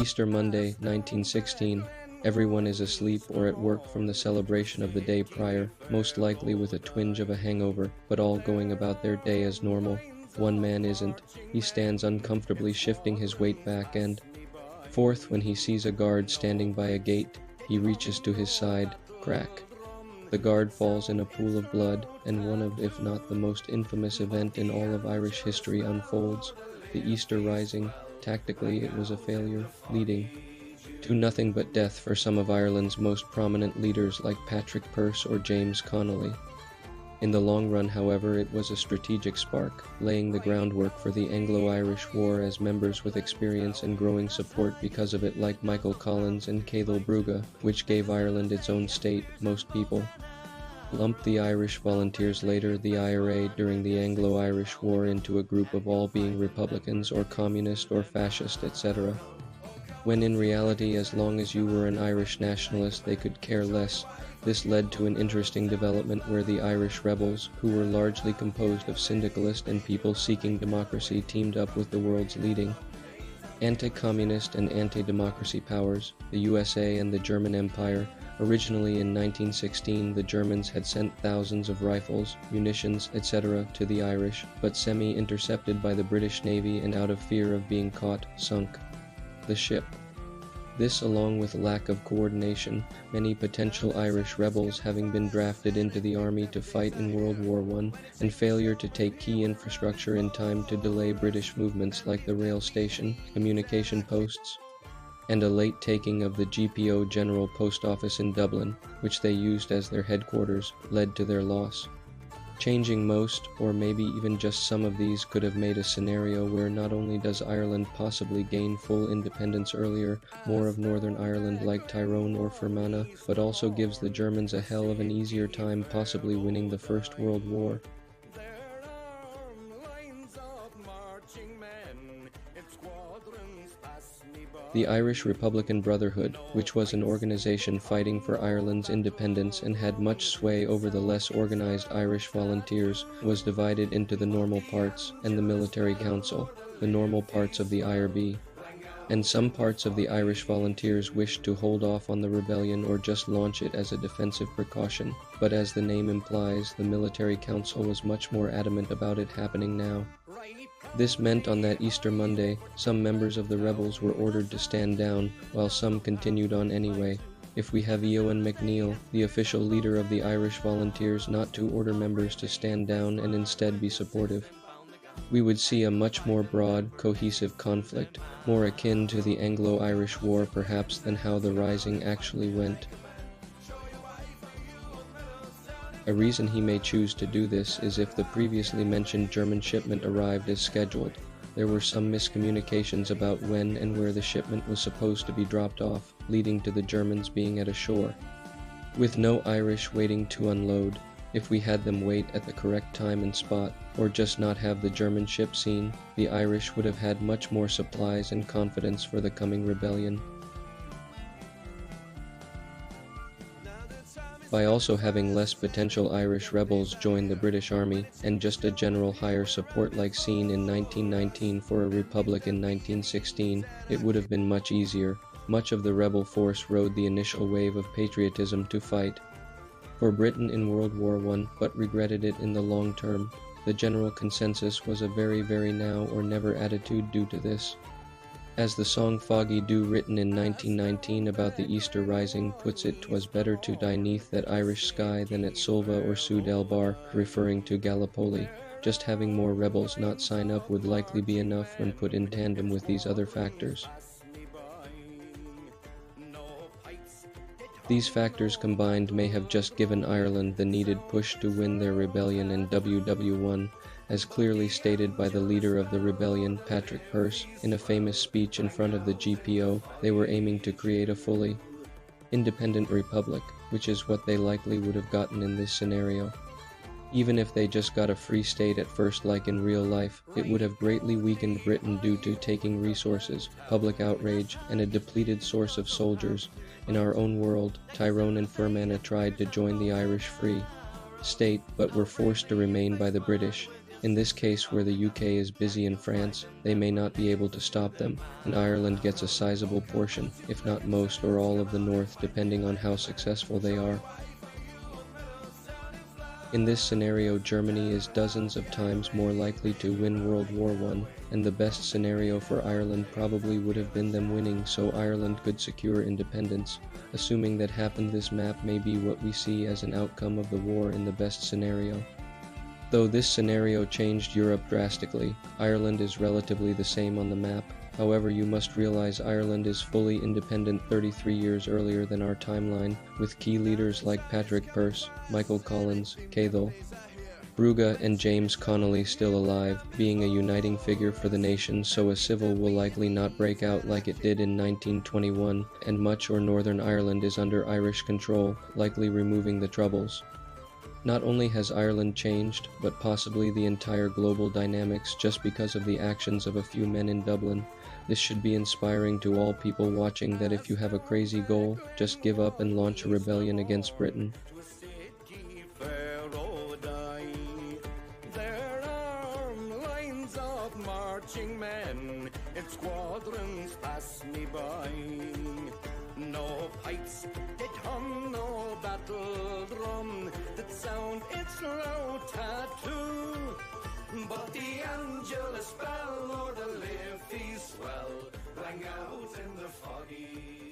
Easter Monday, 1916. Everyone is asleep or at work from the celebration of the day prior, most likely with a twinge of a hangover, but all going about their day as normal. One man isn't. He stands uncomfortably shifting his weight back and forth when he sees a guard standing by a gate. He reaches to his side. Crack. The guard falls in a pool of blood, and one of, if not the most infamous event in all of Irish history unfolds. The Easter Rising. Tactically, it was a failure, leading to nothing but death for some of Ireland's most prominent leaders like Patrick Pearse or James Connolly. In the long run, however, it was a strategic spark, laying the groundwork for the Anglo-Irish War as members with experience and growing support because of it like Michael Collins and Cathal Brugha, which gave Ireland its own state. Most people lumped the Irish Volunteers, later the IRA, during the Anglo-Irish War into a group of all being Republicans or Communist or Fascist, etc. When in reality, as long as you were an Irish nationalist, they could care less. This led to an interesting development where the Irish rebels, who were largely composed of syndicalists and people seeking democracy, teamed up with the world's leading anti-communist and anti-democracy powers, the USA and the German Empire. Originally in 1916, the Germans had sent thousands of rifles, munitions, etc. to the Irish, but semi-intercepted by the British Navy and out of fear of being caught, sunk the ship. This, along with lack of coordination, many potential Irish rebels having been drafted into the army to fight in World War I, and failure to take key infrastructure in time to delay British movements like the rail station, communication posts, and a late taking of the GPO General Post Office in Dublin, which they used as their headquarters, led to their loss. Changing most, or maybe even just some of these, could have made a scenario where not only does Ireland possibly gain full independence earlier, more of Northern Ireland like Tyrone or Fermanagh, but also gives the Germans a hell of an easier time possibly winning the First World War. The Irish Republican Brotherhood, which was an organization fighting for Ireland's independence and had much sway over the less organized Irish Volunteers, was divided into the normal parts and the Military Council, the normal parts of the IRB. And some parts of the Irish Volunteers wished to hold off on the rebellion or just launch it as a defensive precaution, but as the name implies, the Military Council was much more adamant about it happening now. This meant on that Easter Monday, some members of the rebels were ordered to stand down, while some continued on anyway. If we have Eoin MacNeill, the official leader of the Irish Volunteers, not to order members to stand down and instead be supportive, we would see a much more broad, cohesive conflict, more akin to the Anglo-Irish War perhaps than how the Rising actually went. A reason he may choose to do this is if the previously mentioned German shipment arrived as scheduled. There were some miscommunications about when and where the shipment was supposed to be dropped off, leading to the Germans being at a shore with no Irish waiting to unload. If we had them wait at the correct time and spot, or just not have the German ship seen, the Irish would have had much more supplies and confidence for the coming rebellion. By also having less potential Irish rebels join the British Army, and just a general higher support like seen in 1919 for a republic in 1916, it would have been much easier. Much of the rebel force rode the initial wave of patriotism to fight for Britain in World War I, but regretted it in the long term. The general consensus was a very, very now or never attitude due to this. As the song Foggy Dew, written in 1919 about the Easter Rising, puts it, "'Twas better to die 'neath that Irish sky than at Sulva or Sud El Bar," referring to Gallipoli. Just having more rebels not sign up would likely be enough when put in tandem with these other factors. These factors combined may have just given Ireland the needed push to win their rebellion in WW1, as clearly stated by the leader of the rebellion, Patrick Pearse, in a famous speech in front of the GPO. They were aiming to create a fully independent republic, which is what they likely would have gotten in this scenario. Even if they just got a free state at first like in real life, it would have greatly weakened Britain due to taking resources, public outrage, and a depleted source of soldiers. In our own world, Tyrone and Fermanagh tried to join the Irish Free State, but were forced to remain by the British. In this case, where the UK is busy in France, they may not be able to stop them, and Ireland gets a sizable portion, if not most or all of the north, depending on how successful they are. In this scenario, Germany is dozens of times more likely to win World War I, and the best scenario for Ireland probably would have been them winning so Ireland could secure independence. Assuming that happened, this map may be what we see as an outcome of the war in the best scenario. Though this scenario changed Europe drastically, Ireland is relatively the same on the map. However, you must realize Ireland is fully independent 33 years earlier than our timeline, with key leaders like Patrick Pearse, Michael Collins, Cathal, Brugha, and James Connolly still alive, being a uniting figure for the nation, so a civil will likely not break out like it did in 1921, and much or Northern Ireland is under Irish control, likely removing the Troubles. Not only has Ireland changed, but possibly the entire global dynamics just because of the actions of a few men in Dublin. This should be inspiring to all people watching that if you have a crazy goal, just give up and launch a rebellion against Britain. There are lines of marching men in squadrons pass me by. No pipes did hum, no battle drum that sound its loud tattoo. But the Angelus bell or the Liffey swell rang out in the foggy